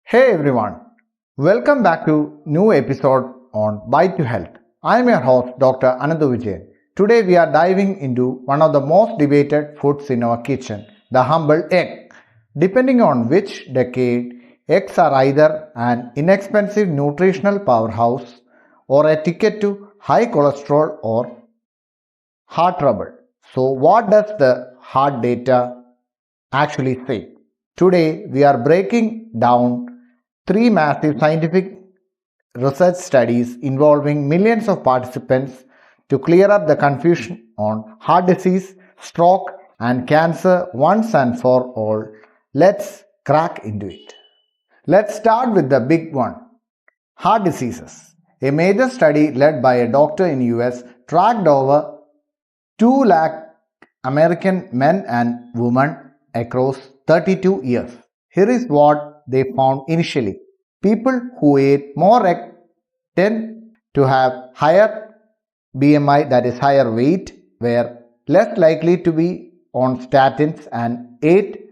Hey everyone, welcome back to new episode on Bite to Health. I am your host Dr. Anandu Vijayan. Today we are diving into one of the most debated foods in our kitchen, the humble egg. Depending on which decade, eggs are either an inexpensive nutritional powerhouse or a ticket to high cholesterol or heart trouble. So what does the hard data actually say? Today we are breaking down three massive scientific research studies involving millions of participants to clear up the confusion on heart disease, stroke, and cancer once and for all. Let's crack into it. Let's start with the big one, heart diseases. A major study led by a doctor in US tracked over 2 lakh American men and women across 32 years. Here is what they found initially. People who ate more egg tend to have higher BMI, that is higher weight, were less likely to be on statins and ate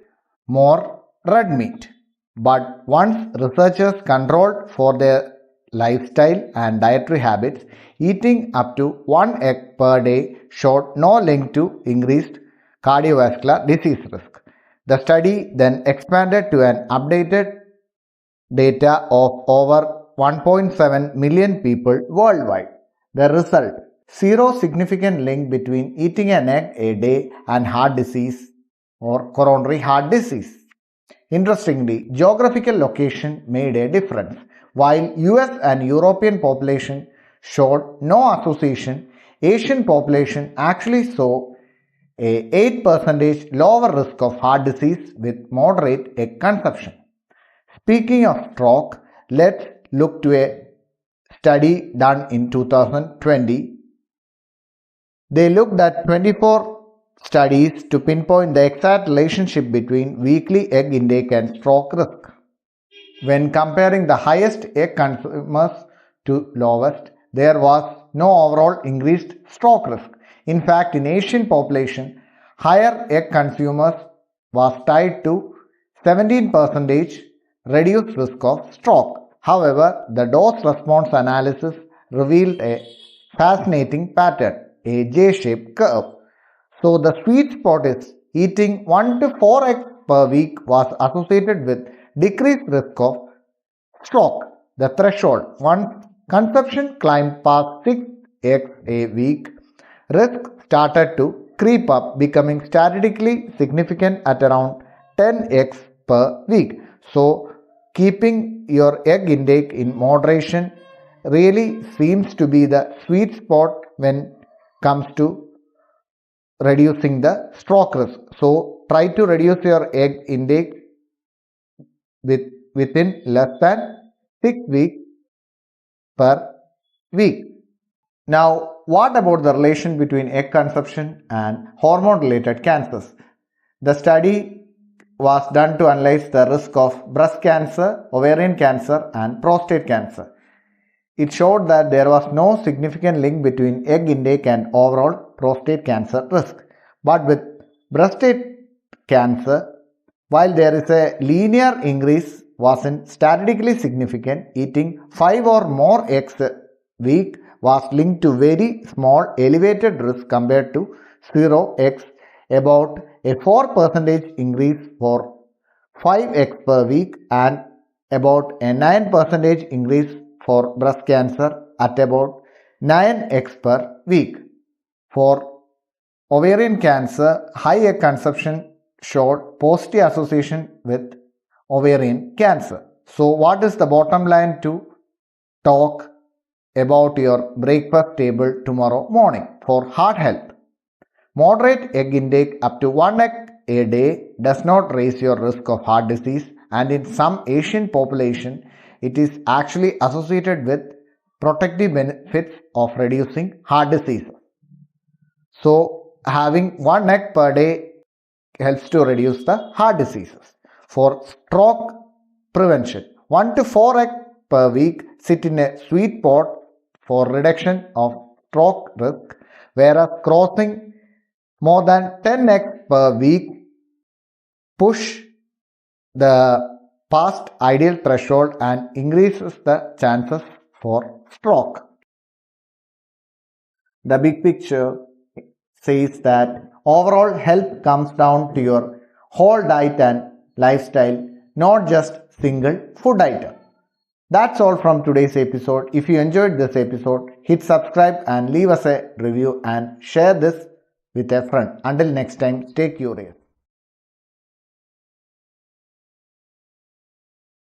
more red meat. But once researchers controlled for their lifestyle and dietary habits, eating up to 1 egg per day showed no link to increased cardiovascular disease risk. The study then expanded to an updated data of over 1.7 million people worldwide. The result: zero significant link between eating an egg a day and heart disease or coronary heart disease. Interestingly, geographical location made a difference. While US and European population showed no association, Asian population actually saw a 8% lower risk of heart disease with moderate egg consumption. Speaking of stroke, let's look to a study done in 2020. They looked at 24 studies to pinpoint the exact relationship between weekly egg intake and stroke risk. When comparing the highest egg consumers to lowest, there was no overall increased stroke risk. In fact, in Asian population, higher egg consumers was tied to 17% reduced risk of stroke. However, the dose response analysis revealed a fascinating pattern, a J-shaped curve. So the sweet spot is eating 1 to 4 eggs per week was associated with decreased risk of stroke. The threshold, once consumption climbed past 6 eggs a week, risk started to creep up, becoming statistically significant at around 10 eggs per week. So keeping your egg intake in moderation really seems to be the sweet spot when comes to reducing the stroke risk. So try to reduce your egg intake within less than 6 weeks per week. Now, what about the relation between egg consumption and hormone-related cancers? The study was done to analyze the risk of breast cancer, ovarian cancer, and prostate cancer. It showed that there was no significant link between egg intake and overall prostate cancer risk. But with prostate cancer, while there is a linear increase wasn't statistically significant, eating 5 or more eggs a week was linked to very small elevated risk compared to 0 eggs, about a 4% increase for 5 eggs per week and about a 9% increase for breast cancer at about 9 eggs per week. For ovarian cancer, high egg consumption showed positive association with ovarian cancer. So what is the bottom line to talk about your breakfast table tomorrow morning for heart health? Moderate egg intake up to 1 egg a day does not raise your risk of heart disease, and in some Asian population it is actually associated with protective benefits of reducing heart disease. So having 1 egg per day helps to reduce the heart diseases. For stroke prevention, 1 to 4 eggs per week sit in a sweet spot for reduction of stroke risk, whereas crossing more than 10 eggs per week push the past ideal threshold and increases the chances for stroke. The big picture says that overall health comes down to your whole diet and lifestyle, not just single food item. That's all from today's episode. If you enjoyed this episode, hit subscribe and leave us a review and share this with a friend. Until next time, stay curious.